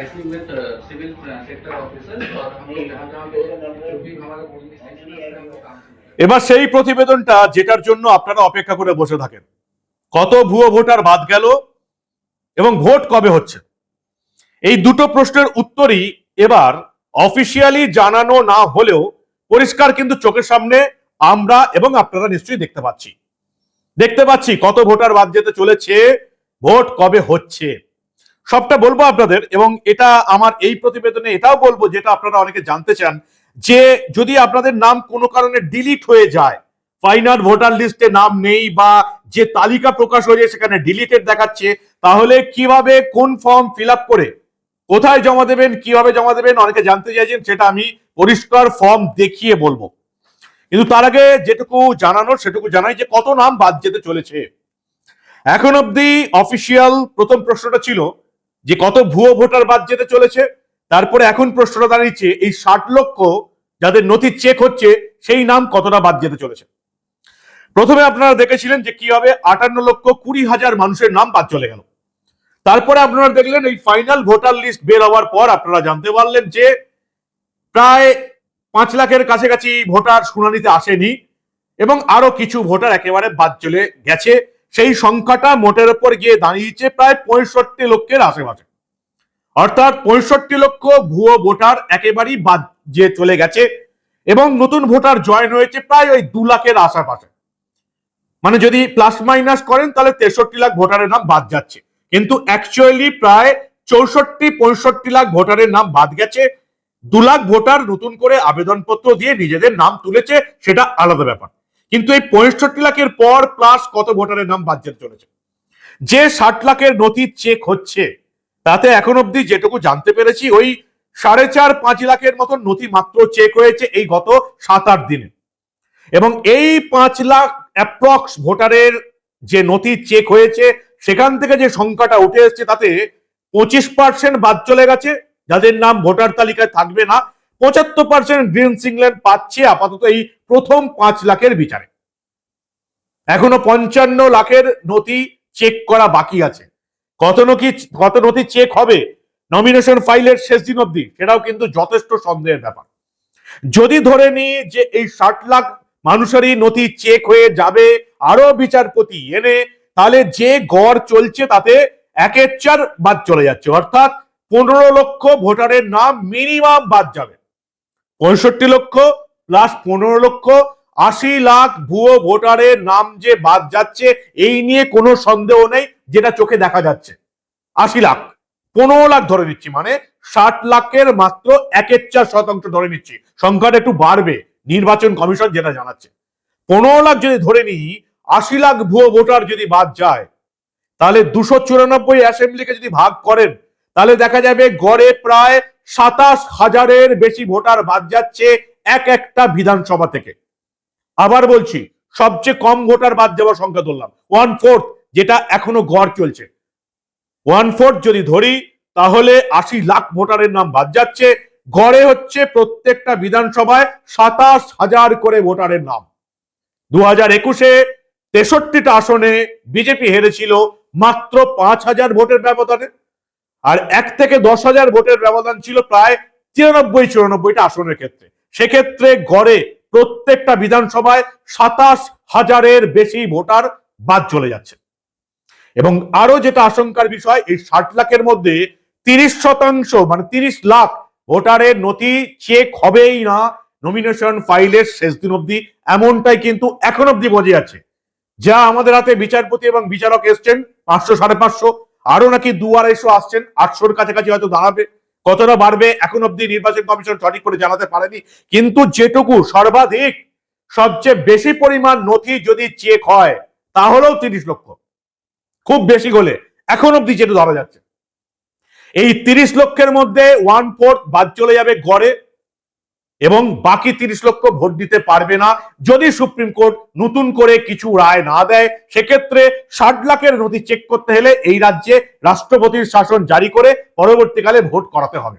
Directly with civil sector officers और हम लोग जहाँ जहाँ पे जो भी हमारा पोलिंग स्टेशन है हम लोग काम करते हैं। এবার সেই প্রতিবেদনটা যেটার জন্য আপনারা অপেক্ষা করে বসে থাকেন, কত ভুয়ো ভোটার বাদ গেল এবং ভোট কবে হচ্ছে, এই দুটো প্রশ্নের উত্তরই এবার অফিসিয়ালি জানানো না হলেও পরিষ্কার কিন্তু চোখের সামনে আমরা এবং আপনারা নিশ্চয়ই দেখতে পাচ্ছি কত ভোটার বাদ যেতে চলেছে, ভোট কবে হচ্ছে, সবটা বলবো আপনাদের। এবং এটা আমার এই প্রতিবেদনে এটাও বলবো, যেটা আপনারা অনেকে জানতে চান, যে যদি আপনাদের নাম কোনো কারণে ডিলিট হয়ে যায়, ফাইনাল ভোটার লিস্টে নাম নেই বা যে তালিকা প্রকাশ হয়েছে সেখানে ডিলিটেড দেখাচ্ছে, তাহলে কিভাবে কোন ফর্ম ফিল আপ করে কোথায় জমা দেবেন, কিভাবে জমা দেবেন, অনেকে জানতে চাইছেন, সেটা আমি পরিষ্কার ফর্ম দেখিয়ে বলবো। কিন্তু তার আগে যেটুকু জানানোর সেটুকু জানাই যে কত নাম বাদ যেতে চলেছে। এখন অব্দি অফিসিয়াল প্রথম প্রশ্নটা ছিল যে কত ভুয়ো ভোটার বাদ যেতে চলেছে, তারপরে এখন প্রশ্নটা দাঁড়িয়েছে এই 60 লক্ষ যাদের নথি চেক হচ্ছে সেই নাম কতটা বাদ যেতে চলেছে। প্রথমে আপনারা দেখেছিলেন যে কিভাবে 58,20,000 মানুষের নাম বাদ চলে গেল। তারপরে আপনারা দেখলেন এই ফাইনাল ভোটার লিস্ট বের হওয়ার পর আপনারা জানতে পারলেন যে প্রায় 5 লাখের কাছাকাছি ভোটার শুনানিতে আসেনি এবং আরো কিছু ভোটার একেবারে বাদ চলে গেছে। সেই সংখ্যাটা মোটের উপর গিয়ে দাঁড়িয়েছে প্রায় 65 লক্ষের আশেপাশে। অর্থাৎ 65 লক্ষ ভুয়ো ভোটার একেবারেই বাদ যে চলে গেছে এবং নতুন ভোটার জয়েন হয়েছে প্রায় ওই 2 লাখের আশেপাশে। মানে যদি প্লাস মাইনাস করেন তাহলে 63 লাখ ভোটারের নাম বাদ যাচ্ছে, কিন্তু অ্যাকচুয়ালি প্রায় 64-65 লাখ ভোটারের নাম বাদ গেছে। 2 লাখ ভোটার নতুন করে আবেদনপত্র দিয়ে নিজেদের নাম তুলেছে, সেটা আলাদা ব্যাপার। কিন্তু এই 65 লাখের পর প্লাস কত ভোটারের নাম বাদ যেতে চলেছে, যে 60 লাখের নথি চেক হচ্ছে তাতে এখন অব্দি যেটুকু জানতে পেরেছি ওই 4.5-5 লাখের মতন নথি মাত্র চেক হয়েছে এই গত 7-8 দিনে। এবং এই 5 লাখ অ্যাপ্রক্স ভোটারের যে নথি চেক হয়েছে সেখান থেকে যে সংখ্যাটা উঠে এসছে তাতে 25% বাদ চলে গেছে, যাদের নাম ভোটার তালিকায় থাকবে না। 75% গ্রিন সিগন্যাল পাচ্ছে আপাতত এই প্রথম 5 লাখের বিচারে। এখনো 55 লাখের নথি চেক করা বাকি আছে। কত নথি চেক হবে নমিনেশন ফাইলের শেষ দিন অব্দি, সেটাও কিন্তু যথেষ্ট সন্দেহের ব্যাপার। যদি ধরে নিই যে এই 60 লাখ মানুষেরই নথি চেক হয়ে যাবে আরো বিচারপতি এনে, তাহলে যে গড় চলছে তাতে 1/4 বাদ চলে যাচ্ছে। অর্থাৎ 15 লক্ষ ভোটারের নাম মিনিমাম বাদ যাবে। 65 লক্ষ প্লাস 15 লক্ষ, 80 লাখ ভুয়ো ভোটারের নাম যে বাদ যাচ্ছে এই নিয়ে কোনো সন্দেহ নেই, যেটা চোখে দেখা যাচ্ছে। 80 লাখ, 15 লাখ ধরে নিচ্ছি, মানে 60 লাখের মাত্র 1/4% ধরে নিচ্ছি, সংখ্যাটা একটু বাড়বে নির্বাচন কমিশন যেটা জানাচ্ছে। 15 লাখ যদি ধরে নিই, 80 লাখ ভুয়ো ভোটার যদি বাদ যায়, তাহলে 294 অ্যাসেম্বলিকে যদি ভাগ করেন তাহলে দেখা যাবে গড়ে প্রায় 27,000-এর বেশি ভোটার বাদ যাচ্ছে একটা বিধানসভা থেকে। আবার বলছি, সবচেয়ে কম ভোটার বাদ যাওয়ার সংখ্যা ধরলাম 1/4, যেটা এখনো গড় চলছে। 1/4 যদি ধরি তাহলে 80 লাখ ভোটারের নাম বাদ যাচ্ছে, গড়ে হচ্ছে প্রত্যেকটা বিধানসভায় 27,000 করে ভোটারের নাম। 2021-এ 63টা আসনে বিজেপি হেরেছিল মাত্র 5,000 ভোটের ব্যবধানে, আর 1 থেকে 10,000 ভোটের ব্যবধান ছিল প্রায় 93-94টা আসনের ক্ষেত্রে। সেক্ষেত্রে গড়ে প্রত্যেকটা বিধানসভায় 27,000-এর বেশি ভোটার বাদ চলে যাচ্ছে। এবং আরো যেটা আশঙ্কার বিষয়, এই 60 লাখের মধ্যে 30% মানে 30 লাখ ভোটারের নথি চেক হবেই না নমিনেশন ফাইলের শেষ দিন অব্দি, এমনটাই কিন্তু এখন অব্দি বোঝা যাচ্ছে। যা আমাদের হাতে বিচারপতি এবং বিচারক এসছেন 500-550, আরো নাকি 200-250 আসছেন, 800-র কাছাকাছি হয়তো দাঁড়াবে। কতটা বাড়বে এখন অব্দি নির্বাচন কমিশন সঠিক করে জানাতে পারেনি, কিন্তু যেটুকু সর্বাধিক সবচেয়ে বেশি পরিমাণ নথি যদি চেক হয় তাহলেও 30 লক্ষ, খুব বেশি হলে এখন অব্দি যেটা ধরা যাচ্ছে। এই 30 লক্ষের মধ্যে 1/4 বাদ চলে যাবে গড়ে, এবং বাকি 30 লক্ষ ভোট দিতে পারবে না যদি সুপ্রিম কোর্ট নতুন করে কিছু রায় না দেয়। সেক্ষেত্রে 60 লাখের নথি চেক করতে হলে এই রাজ্যে রাষ্ট্রপতির শাসন জারি করে পরবর্তীকালে ভোট করাতে হবে।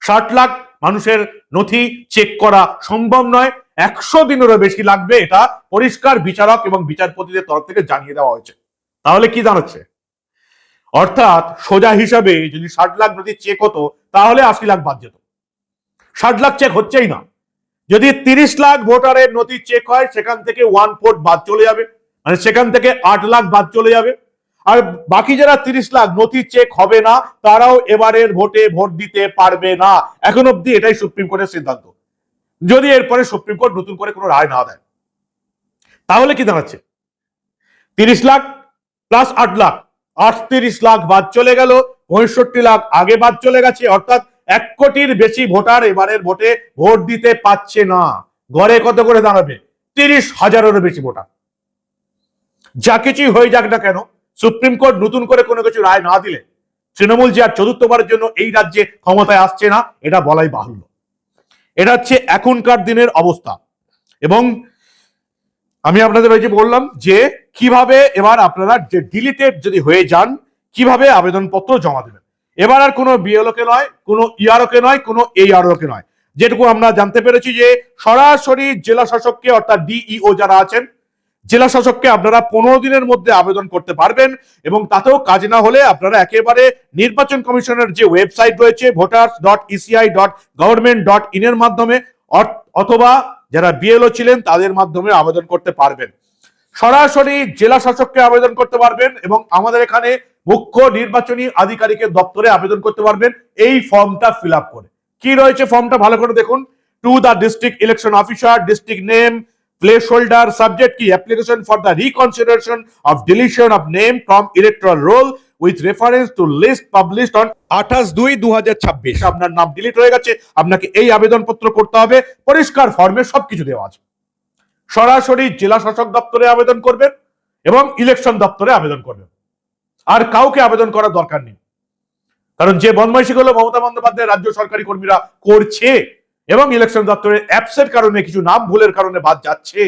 60 লাখ মানুষের নথি চেক করা সম্ভব নয়, 100 দিনেরও বেশি লাগবে, এটা পরিষ্কার বিচারক এবং বিচারপতিদের তরফ থেকে জানিয়ে দেওয়া হয়েছে। তাহলে কি দাঁড়াচ্ছে, অর্থাৎ সোজা হিসাবে যদি 60 লাখ যদি চেক হতো তাহলে 80 লাখ বাদ যেত। 60 লাখ চেক হচ্ছেই না। যদি 30 লাখ ভোটারের নথি চেক হয় সেখান থেকে 1/4 বাদ চলে যাবে, মানে সেখান থেকে 8 লাখ বাদ চলে যাবে। আর বাকি যারা 30 লাখ নথি চেক হবে না তারাও এবারের ভোটে ভোট দিতে পারবে না। এখন অব্দি এটাই সুপ্রিম কোর্টের সিদ্ধান্ত, যদি এরপরে সুপ্রিম কোর্ট নতুন করে কোনো রায় না দেয়। তাহলে কি দাঁড়াচ্ছে? 30 লাখ প্লাস 8 লাখ, 38 লাখ বাদ চলে গেল, 65 লাখ আগে বাদ চলে গেছে। অর্থাৎ 1 কোটির বেশি ভোটার এবারের ভোটে ভোট দিতে পারছে না। গড়ে কত করে দাঁড়াবে? 30,000-এরও বেশি ভোটার। যা কিছুই হয়ে যাক না কেন, সুপ্রিম কোর্ট নতুন করে কোনো কিছু রায় না দিলে তৃণমূল যে আর চতুর্থবারের জন্য এই রাজ্যে ক্ষমতায় আসছে না এটা বলাই বাহুল্য। এটা হচ্ছে এখনকার দিনের অবস্থা। এবং আমি আপনাদের ওই যে বললাম যে কিভাবে এবার আপনারা যে ডিলিটেড যদি হয়ে যান কিভাবে আবেদনপত্র জমা দেবেন। এবার আর কোনো বিএলও কে নয়, কোনো ইআরও কে নয়, কোনো এইআরও কে নয়। যেটুকু আমরা জানতে পেরেছি যে সরাসরি জেলা শাসককে অর্থাৎ ডিইও যারা আছেন জেলা শাসককে আপনারা 15 দিনের মধ্যে আবেদন করতে পারবেন। এবং তাতেও কাজ না হলে আপনারা একেবারে নির্বাচন কমিশনের যে ওয়েবসাইট রয়েছে voters.eci.government.in এর মাধ্যমে অথবা যারা বিএলও ছিলেন তাদের মাধ্যমে আবেদন করতে পারবেন। সরাসরি জেলা শাসককে আবেদন করতে পারবেন এবং আমাদের এখানে মুখ্য নির্বাচনী আধিকারিকের দপ্তরে আবেদন করতে পারবেন এই ফর্মটা ফিল আপ করে। কি রয়েছে ফর্মটা ভালো করে দেখুন। To the district election officer, district name, placeholder, subject key, application for the reconsideration of deletion of name from electoral roll with reference to list published on 28/2/2026। আপনার নাম ডিলিট হয়ে গেছে, আপনাকে এই আবেদনপত্র করতে হবে। পরিষ্কার ফর্মে সবকিছু দেওয়া আছে। সরাসরি জেলা শাসক দপ্তরে আবেদন করবেন এবং ইলেকশন দপ্তরে আবেদন করবেন। আর কাউকে আবেদন করার দরকার নেই, কারণ যে বদমাইশিগুলো মমতা বন্দ্যোপাধ্যায় রাজ্য সরকারি কর্মীরা করছে এবং ইলেকশন দপ্তরের অ্যাপসের কারণে কিছু নাম ভুলের কারণে বাদ যাচ্ছে,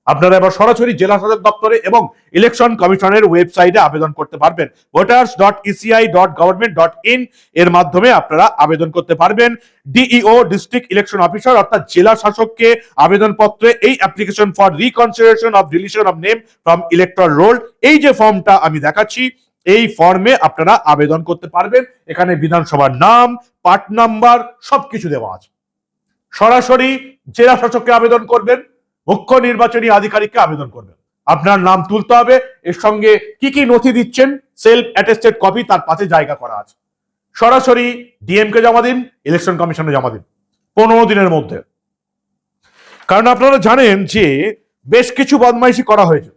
আপনারা এবার সরাসরি জেলা শাসক দপ্তরে এবং ইলেকশন কমিশনের ওয়েবসাইটে আবেদন করতে পারবেন। voters.eci.government.in এর মাধ্যমে আপনারা আবেদন করতে পারবেন। ডিইও, ডিস্ট্রিক্ট ইলেকশন অফিসার অর্থাৎ জেলা শাসককে আবেদনপত্রে এই application for reconsideration of deletion of name from electoral roll, এই যে ফর্মটা আমি দেখাচ্ছি এই ফর্মে আপনারা আবেদন করতে পারবেন। এখানে বিধানসভার নাম, পার্ট নাম্বার সবকিছু দেওয়া আছে। সরাসরি জেলা শাসককে আবেদন করবেন, মুখ্য নির্বাচনী আধিকারিককে আবেদন করবেন। আপনার নাম তুলতে হবে, এর সঙ্গে কি কি নথি দিচ্ছেন সেলফ অ্যাটেস্টেড কপি তার পাশে জায়গা করা আছে। সরাসরি ডিএম কে জমা দিন, ইলেকশন কমিশনে জমা দিন 15 দিনের মধ্যে। কারণ আপনারা জানেন যে বেশ কিছু বদমাইশি করা হয়েছে।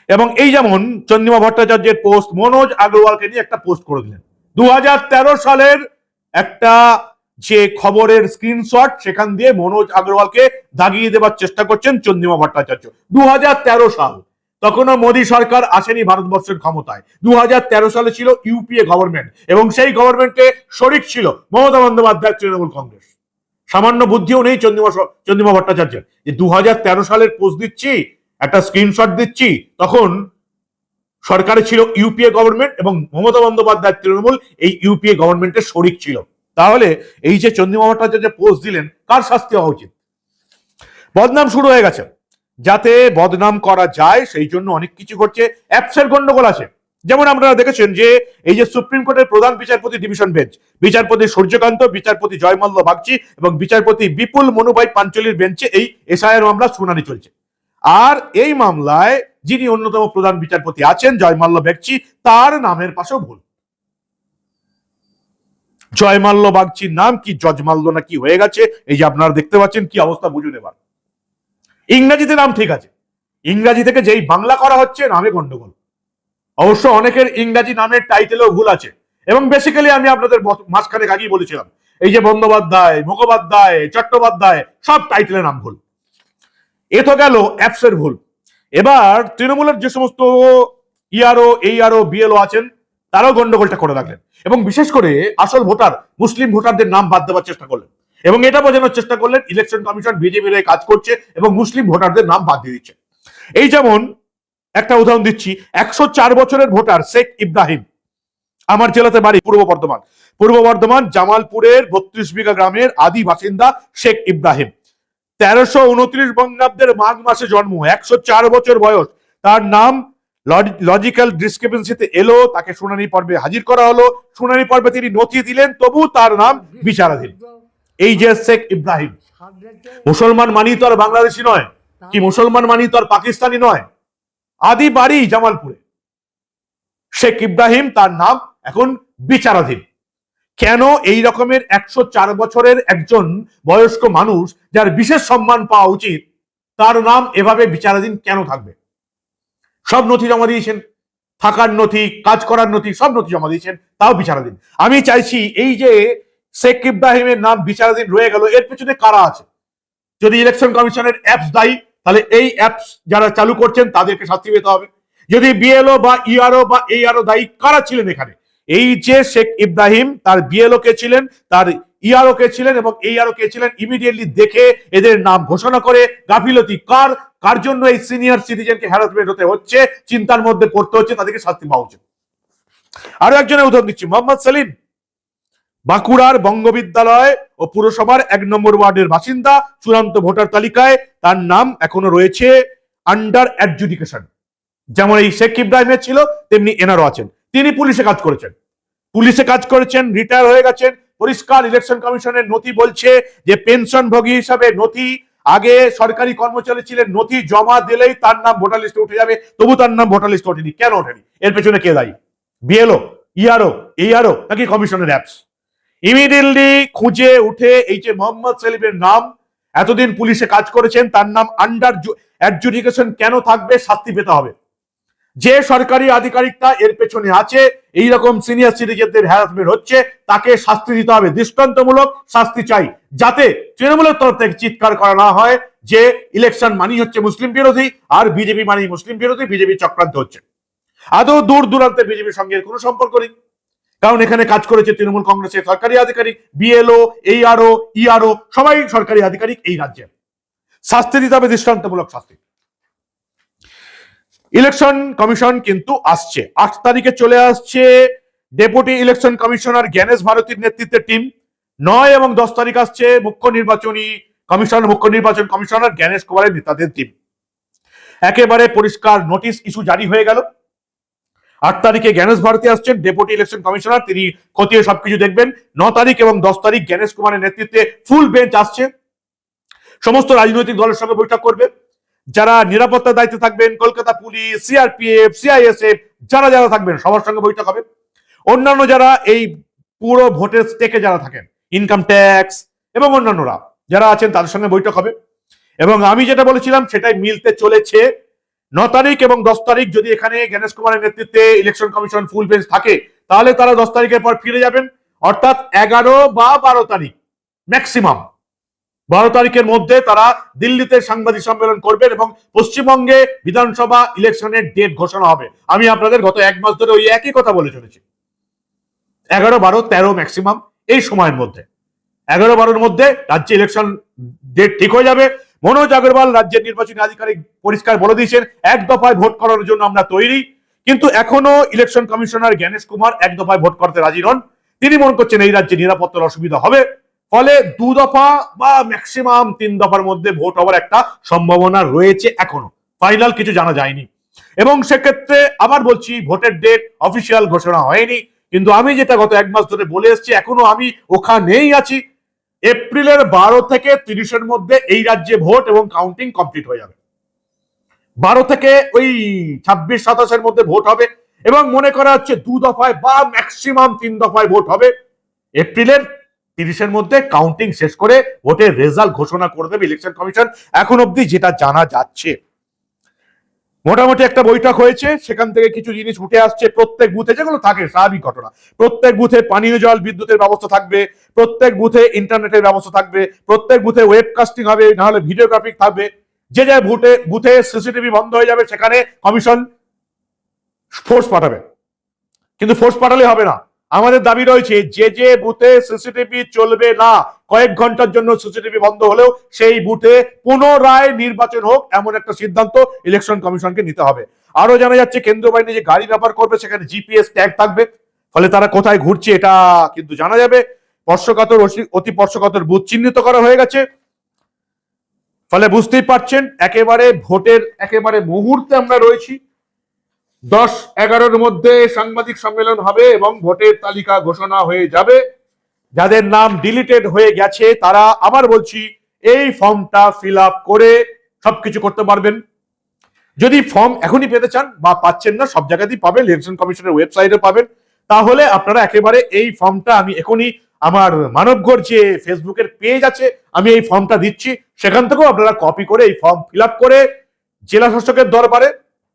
এবং এই যেমন চন্দ্রিমা ভট্টাচার্যের পোস্ট, মনোজ আগরওয়ালকে নিয়ে একটা পোস্ট করে দিলেন 2013 সালের একটা যে খবরের স্ক্রিনশট, সেখান দিয়ে মনোজ আগরওয়ালকে দাগিয়ে দেবার চেষ্টা করছেন চন্দ্রিমা ভট্টাচার্য। 2013 সাল, তখনও মোদী সরকার আসেনি ভারতবর্ষের ক্ষমতায়। 2013 সালে ছিল ইউপিএ গভর্নমেন্ট এবং সেই গভর্নমেন্টে শরিক ছিল মমতা বন্দ্যোপাধ্যায় তৃণমূল কংগ্রেস। সামান্য বুদ্ধিও নেই চন্দ্রিমা ভট্টাচার্যের যে 2013 সালের পোস্ট দিচ্ছি, একটা স্ক্রিনশট দিচ্ছি, তখন সরকারে ছিল ইউপিএ গভর্নমেন্ট এবং মমতা বন্দ্যোপাধ্যায় তৃণমূল এই ইউপিএ গভর্নমেন্টের শরিক ছিল। তাহলে এই যে চন্দ্রিমা ভট্টাচার্য যে পোস্ট দিলেন কার শাস্তি হওয়া উচিত? বদনাম শুরু হয়ে গেছে। যাতে বদনাম করা যায় সেই জন্য অনেক কিছু করছে, অ্যাপসের গন্ডগোল আছে। যেমন আপনারা দেখেছেন যে এই যে সুপ্রিম কোর্টের প্রধান বিচারপতি ডিভিশন বেঞ্চ, বিচারপতি সূর্যকান্ত, বিচারপতি জয়মাল্য বাগচি এবং বিচারপতি বিপুল মনুভাই পাঞ্চলির বেঞ্চে এই এসআইআর মামলা শুনানি চলছে। আর এই মামলায় যিনি অন্যতম প্রধান বিচারপতি আছেন জয়মাল্য বাগচি, তার নামের পাশেও ভুল। জয়মাল্য বাগচির নাম কি জজমাল্য না কি হয়ে গেছে, এই যে আপনারা দেখতে পাচ্ছেন। কি অবস্থা বুঝুন এবার। ইংরেজিতে নাম ঠিক আছে, ইংরাজি থেকে যেই বাংলা করা হচ্ছে নামে গন্ডগোল। অবশ্য অনেকের ইংরাজি নামের টাইটেলও ভুল আছে। এবং বেসিক্যালি আমি আপনাদের মাঝখানে আগেই বলেছিলাম এই যে বন্দ্যোপাধ্যায়, মুখোপাধ্যায়, চট্টোপাধ্যায় সব টাইটেলের নাম ভুল। এ তো গেল অ্যাপসের ভুল। এবার তৃণমূলের যে সমস্ত ইআরও, এইআরও, বিএলও আছেন তারাও গন্ডগোলটা করে রাখলেন এবং বিশেষ করে আসল ভোটার মুসলিম ভোটারদের নাম বাদ দেওয়ার চেষ্টা করলেন এবং এটা বোঝানোর চেষ্টা করলেন ইলেকশন কমিশন বিজেপির হয়ে কাজ করছে এবং মুসলিম ভোটারদের নাম বাদ দিয়ে দিচ্ছে। এই যেমন একটা উদাহরণ দিচ্ছি, 104 বছরের ভোটার শেখ ইব্রাহিম, আমার জেলাতে বাড়ি পূর্ব বর্ধমান জামালপুরের 32 বিঘা গ্রামের আদি বাসিন্দা শেখ ইব্রাহিম। 1329 বঙ্গাব্দের মাঘ মাসে জন্ম, 104 বছর বয়স। তার নাম লজিক্যাল ডিসক্রিপেন্সিতে এলো, তাকে শুনানি পর্বে হাজির করা হলো, শুনানি পর্বে তিনি নথি দিলেন, তবু তার নাম বিচারাধীন। এই যে শেখ ইব্রাহিম, মুসলমান মানি তো আর বাংলাদেশি নয়, কি মুসলমান মানি তো আর পাকিস্তানি নয়, আদি বাড়ি জামালপুরে। শেখ ইব্রাহিম তার নাম এখন বিচারাধীন। কেন এই রকমের 104 বছরের একজন বয়স্ক মানুষ, যার বিশেষ সম্মান পাওয়া উচিত, তার নাম এভাবে বিচারাধীন কেন থাকবে? সব নথি জমা দিয়েছেন, থাকার নথি, কাজ করার নথি, সব নথি জমা দিয়েছেন, তাও বিচারাধীন। আমি চাইছি এই যে শেখ ইব্রাহিমের নাম বিচারাধীন রয়ে গেল, এর পেছনে কারা আছে? যদি ইলেকশন কমিশনের অ্যাপস দায়ী, তাহলে এই অ্যাপস যারা চালু করছেন তাদেরকে শাস্তি পেতে হবে। যদি বিএলও বা ইআরও বা এইআরও দায়ী, কারা ছিলেন এখানে? এই যে শেখ ইব্রাহিম, তার বিএলও কে ছিলেন, তার ইআরও কে ছিলেন এবং এইআরও কে ছিলেন, ইমিডিয়েটলি দেখে এদের নাম ঘোষণা করে গাফিলতি কার জন্য এই সিনিয়র সিটিজেনকে হ্যারাসমেন্ট হতে হচ্ছে, চিন্তার মধ্যে পড়তে হচ্ছে, তাদেরকে শাস্তি পাওয়া উচিত। আরো একজনের উদাহরণ দিচ্ছি, মোহাম্মদ সেলিম, বাঁকুড়ার বঙ্গবিদ্যালয় ও পুরসভার 1 নম্বর ওয়ার্ডের বাসিন্দা, চূড়ান্ত ভোটার তালিকায় তার নাম এখনো রয়েছে আন্ডার অ্যাডজুডিকেশন। যেমন এই শেখ ইব্রাহিমের ছিল, তেমনি এনারও আছেন। তিনি পুলিশে কাজ করেছেন, রিটায়ার হয়ে গেছেন। পরিষ্কার ইলেকশন কমিশনের নথি বলছে যে পেনশনভোগী হিসাবে নথি, আগে সরকারি কর্মচারী ছিলেন, নথি জমা দিলেই তার নাম ভোটার লিস্টে উঠে যাবে, তবু তার নাম ভোটার লিস্টে ওঠেনি। কেন ওঠেনি? এর পেছনে কে দায়ী? বিএলও, ইআরও, এইআরও নাকি কমিশনের অ্যাপস? ইমিডিয়েটলি খুঁজে উঠে এই যে মোহাম্মদ সেলিমের নাম, এতদিন পুলিশে কাজ করেছেন, তার নাম আন্ডার অ্যাডজুডিকেশন কেন থাকবে? শাস্তি পেতে হবে। যে সরকারি আধিকারিকটা এর পেছনে আছে, এই রকম সিনিয়র সিটিজেনদের হ্যারাসমেন্ট হচ্ছে, তাকে শাস্তি দিতে হবে, দৃষ্টান্তমূলক শাস্তি চাই, যাতে তৃণমূলের তরফ থেকে চিৎকার করা না হয় যে ইলেকশন মানি হচ্ছে মুসলিম বিরোধী, আর বিজেপি মানি মুসলিম বিরোধী, বিজেপি চক্রান্ত হচ্ছে। আদৌ দূর দূরান্তে বিজেপির সঙ্গে কোনো সম্পর্ক নেই, কারণ এখানে কাজ করেছে তৃণমূল কংগ্রেসের সরকারি আধিকারিক, বিএলও, এইআরও, ইআরও, সবাই সরকারি আধিকারিক এই রাজ্যে। শাস্তি দিতে হবে, দৃষ্টান্তমূলক শাস্তি। ইলেকশন কমিশন কিন্তু আসছে, 8 তারিখে চলে আসছে ডেপুটি ইলেকশন কমিশনার জ্ঞানেশ ভারতীর নেতৃত্বে টিম। 9 এবং 10 তারিখ আসছে মুখ্য নির্বাচন কমিশনার জ্ঞানেশ কুমারের নেতাদের টিম। একেবারে পরিষ্কার নোটিশ ইস্যু জারি হয়ে গেল। 8 তারিখে জ্ঞানেশ ভারতী আসছেন ডেপুটি ইলেকশন কমিশনার, তিনি খতিয়ে সবকিছু দেখবেন। 9 তারিখ এবং 10 তারিখ জ্ঞানেশ কুমারের নেতৃত্বে ফুল বেঞ্চ আসছে, সমস্ত রাজনৈতিক দলের সঙ্গে বৈঠক করবে। যারা নিরাপত্তার দায়িত্বে থাকবেন, কলকাতা পুলিশ, সিআরপিএফ, সিআইএসএফ, যারা যারা থাকবেন সবার সঙ্গে বৈঠক হবে। অন্যান্য যারা এই পুরো ভোটের স্টেকে যারা থাকেন, ইনকাম ট্যাক্স এবং অন্যান্যরা যারা আছেন, তাদের সঙ্গে বৈঠক হবে। এবং আমি যেটা বলেছিলাম সেটাই মিলতে চলেছে। 9 তারিখ এবং 10 তারিখ যদি এখানে জ্ঞানেশ কুমারের নেতৃত্বে ইলেকশন কমিশন ফুল বেঞ্চ থাকে, তাহলে তারা 10 তারিখের পর ফিরে যাবেন, অর্থাৎ 11 বা 12 তারিখ, ম্যাক্সিমাম 12 তারিখের মধ্যে তারা দিল্লিতে সাংবাদিক সম্মেলন করবেন এবং পশ্চিমবঙ্গে বিধানসভা ইলেকশনের ডেট ঘোষণা হবে। আমি আপনাদের গত 1 মাস ধরে ওই একই কথা বলে চলেছি, 11, 12, 13 ম্যাক্সিমাম, এই সময়ের মধ্যে 11, 12-র মধ্যে রাজ্যে ইলেকশন ডেট ঠিক হয়ে যাবে। মনোজ আগরওয়াল রাজ্যের নির্বাচনী আধিকারিক পরিষ্কার বলে দিয়েছেন, 1 দফায় ভোট করার জন্য আমরা তৈরি। কিন্তু এখনো ইলেকশন কমিশনার জ্ঞানেশ কুমার 1 দফায় ভোট করতে রাজি নন। তিনি মনে করছেন এই রাজ্যে নিরাপত্তার অসুবিধা হবে, ফলে 2 দফা বা ম্যাক্সিমাম 3 দফার মধ্যে ভোট হওয়ার একটা সম্ভাবনা রয়েছে, এখনো ফাইনাল কিছু জানা যায়নি। এবং সেক্ষেত্রে আবার বলছি, ভোটের ডেট অফিসিয়াল ঘোষণা হয়নি, কিন্তু আমি যেটা গত 1 মাস ধরে বলে এসেছি, এখনো আমি ওখানেই আছি। এপ্রিলের 12 থেকে 30-এর মধ্যে এই রাজ্যে ভোট এবং কাউন্টিং কমপ্লিট হয়ে যাবে। 12 থেকে ওই 26-27-এর মধ্যে ভোট হবে এবং মনে করা হচ্ছে 2 দফায় বা ম্যাক্সিমাম 3 দফায় ভোট হবে। এপ্রিলের 30-এর মধ্যে কাউন্টিং শেষ করে ভোটের রেজাল্ট ঘোষণা করে দেবে ইলেকশন কমিশন, এখন অবধি যেটা জানা যাচ্ছে। মোটামুটি একটা বৈঠক হয়েছে, সেখান থেকে কিছু জিনিস উঠে আসছে। প্রত্যেক বুথে, যেগুলো থাকে স্বাভাবিক ঘটনা, প্রত্যেক বুথে পানীয় জল, বিদ্যুতের ব্যবস্থা থাকবে, প্রত্যেক বুথে ইন্টারনেটের ব্যবস্থা থাকবে, প্রত্যেক বুথে ওয়েবকাস্টিং হবে, না হলে ভিডিওগ্রাফিক থাকবে। যে যে বুথে সিসিটিভি বন্ধ হয়ে যাবে, সেখানে কমিশন ফোর্স পাঠাবে। কিন্তু ফোর্স পাঠালে হবে না, আমাদের দাবি রয়েছে যে যে বুথে সিসিটিভি চলবে না, কয়েক ঘন্টার জন্য সিসিটিভি বন্ধ হলেও সেই বুথে পুনরায় নির্বাচন হোক, এমন একটা সিদ্ধান্ত ইলেকশন কমিশনকে নিতে হবে। আরো জানা যাচ্ছে কেন্দ্রীয় বাহিনী যে গাড়ি ব্যবহার করবে, সেখানে জিপিএস ট্যাগ থাকবে, ফলে তারা কোথায় ঘুরছে এটা কিন্তু জানা যাবে। অতি স্পর্শকাতর বুথ চিহ্নিত করা হয়ে গেছে, ফলে বুঝতেই পারছেন একেবারে ভোটের একেবারে মুহূর্তে আমরা রয়েছি। 10-11-র মধ্যে সাংবাদিক সম্মেলন হবে এবং ভোটের তালিকা ঘোষণা হয়ে যাবে। যাদের নাম ডিলিটেড হয়ে গেছে তারা, আবার বলছি, এই ফর্মটা ফিল আপ করে সবকিছু করতে পারবেন। যদি ফর্ম এখনই পেতে চান বা পাচ্ছেন না, সব জায়গাতেই পাবেন, ইলেকশন কমিশনের ওয়েবসাইটে পাবেন, তাহলে আপনারা একেবারে এই ফর্মটা, আমি এখনই আমার মানবগড় যে ফেসবুকের পেজ আছে, আমি এই ফর্মটা দিচ্ছি, সেখান থেকেও আপনারা কপি করে এই ফর্ম ফিল আপ করে জেলা শাসকের দরবারে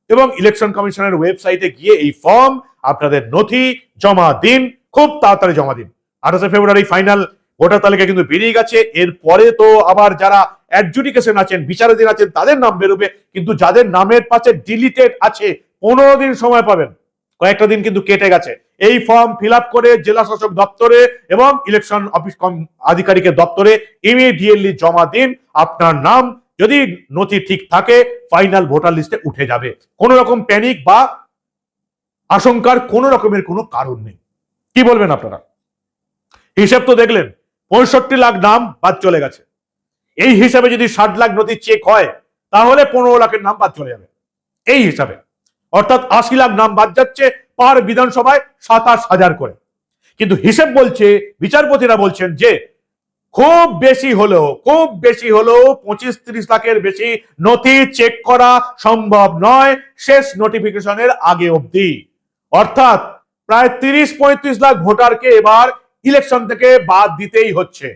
এবং ইলেকশন কমিশনের ওয়েবসাইটে গিয়ে এই ফর্ম, আপনাদের নথি জমা দিন, খুব তাড়াতাড়ি জমা দিন। 28 ফেব্রুয়ারি ফাইনাল ভোটার তালিকা কিন্তু বেরিয়ে গেছে। এরপরে তো আবার যারা অ্যাডজুডিকেশন আছেন, বিচারাধীন আছেন, তাদের নাম বেরোবে, কিন্তু যাদের নামের পাশে ডিলিটেড আছে 15 দিন সময় পাবেন, কয়েকটা দিন কিন্তু কেটে গেছে। এই ফর্ম ফিল আপ করে জেলা শাসক দপ্তরে এবং ইলেকশন অফিস আধিকারিকের দপ্তরে ইমিডিয়েটলি জমা দিন। আপনার নাম যদি নথি ঠিক থাকে ফাইনাল ভোটার লিস্টে উঠে যাবে। কোনো রকম প্যানিক বা আশঙ্কার কোনো রকমের কোনো কারণ নেই। কি বলবেন আপনারা? হিসাব তো দেখলেন, 65 লাখ নাম বাদ চলে গেছে। এই হিসাবে যদি 60 লাখ নথি চেক হয় তাহলে 15 লাখের নাম বাদ চলে যাবে এই হিসাবে, অর্থাৎ 80 লাখ নাম বাদ যাচ্ছে পার বিধানসভায় 27,000 করে। কিন্তু হিসেব বলছে, বিচারপতিরা বলছেন যে খুব বেশি হলেও 25-30 লাখের বেশি নথি চেক করা সম্ভব নয় শেষ নোটিফিকেশনের আগে অবধি। অর্থাৎ প্রায় 30-35 লাখ ভোটারকে এবার ইলেকশন থেকে বাদ দিতেই হচ্ছে।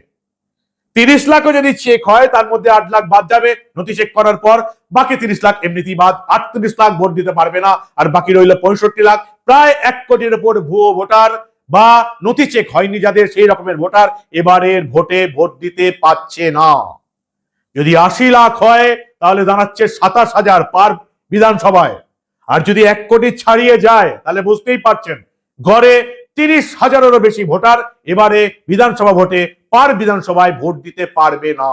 30 লাখও যদি চেক হয় তার মধ্যে 8 লাখ বাদ যাবে নথি চেক করার পর, বাকি 30 লাখ এমনিতেই বাদ। 38 লাখ ভোট দিতে পারবে না, আর বাকি রইল 65 লাখ। প্রায় 1 কোটির উপর ভুয়ো ভোটার বা নথি চেক হয়নি যাদের, সেই রকমের ভোটার এবারের ভোটে ভোট দিতে পারছে না। যদি 80 লাখ হয় তাহলে দাঁড়াচ্ছে 27,000 পার বিধানসভায়, আর যদি 1 কোটি ছাড়িয়ে যায় তাহলে বুঝতেই পারছেন গড়ে 30,000-এরও বেশি ভোটার এবারে বিধানসভা ভোটে পার বিধানসভায় ভোট দিতে পারবে না।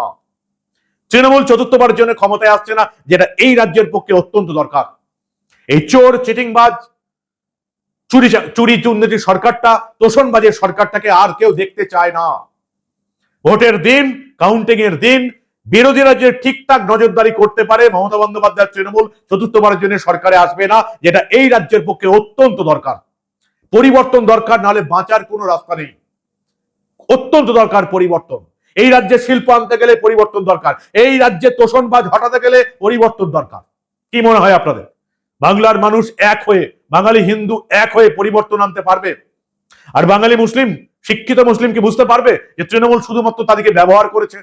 তৃণমূল চতুর্থবারের জন্য ক্ষমতায় আসছে না, যেটা এই রাজ্যের পক্ষে অত্যন্ত দরকার। এই চোর, চিটিংবাজ, চুরি দুর্নীতি সরকারটা, তোষণবাজের সরকারটাকে আর কেউ দেখতে চায় না। ভোটের দিন, কাউন্টিং এর দিন বিরোধীরা যে ঠিকঠাক নজরদারি করতে পারে, মমতা বন্দ্যোপাধ্যায় তৃণমূল চতুর্থবারের জন্য সরকারে আসবে না, যেটা এই রাজ্যের পক্ষে অত্যন্ত দরকার। পরিবর্তন দরকার, নাহলে বাঁচার কোনো রাস্তা নেই। অত্যন্ত দরকার পরিবর্তন। এই রাজ্যে শিল্প আনতে গেলে পরিবর্তন দরকার, এই রাজ্যে তোষণবাজ হটাতে গেলে পরিবর্তন দরকার। কি মনে হয় আপনাদের? বাংলার মানুষ এক হয়ে, বাঙালি হিন্দু এক হয়ে পরিবর্তন আনতে পারবে? আর বাঙালি মুসলিম, শিক্ষিত মুসলিম কি বুঝতে পারবে যে তৃণমূল শুধুমাত্র তাদেরকে ব্যবহার করেছে?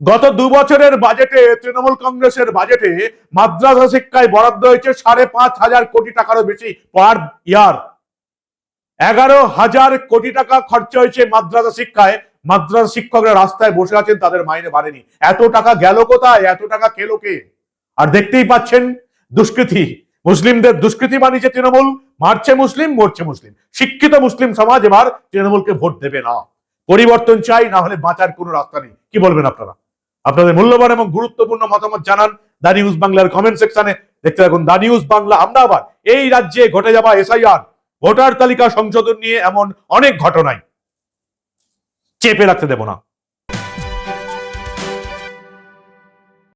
গত 2 বছরের বাজেটে, তৃণমূল কংগ্রেসের বাজেটে মাদ্রাসা শিক্ষায় বরাদ্দ হয়েছে 5,500 কোটি টাকারও বেশি পার ইয়ার। 11,000 কোটি টাকা খরচা হয়েছে মাদ্রাসা শিক্ষায়। মাদ্রাসা শিক্ষকরা রাস্তায় বসে আছেন, তাদের মাইনে বাড়েনি। এত টাকা গেল কোথায়? এত টাকা খেলো কে? আর দেখতেই পাচ্ছেন দুষ্কৃতি, মুসলিমদের দুষ্কৃতি বানিয়েছে তৃণমূল। মারছে মুসলিম, মরছে মুসলিম। শিক্ষিত মুসলিম সমাজ এবার তৃণমূলকে ভোট দেবে না। পরিবর্তন চাই, না হলে বাঁচার কোনো রাস্তা নেই। কি বলবেন আপনারা? আপনাদের মূল্যবান এবং গুরুত্বপূর্ণ মতামত জানান দা নিউজ বাংলার কমেন্ট সেকশনে। দেখতে থাকুন দা নিউজ বাংলা। আমরা আবার এই রাজ্যে ঘটে যাওয়া এসআইআর, ভোটার তালিকা সংশোধন নিয়ে এমন অনেক ঘটনায় চেপে রাখতে দেব না।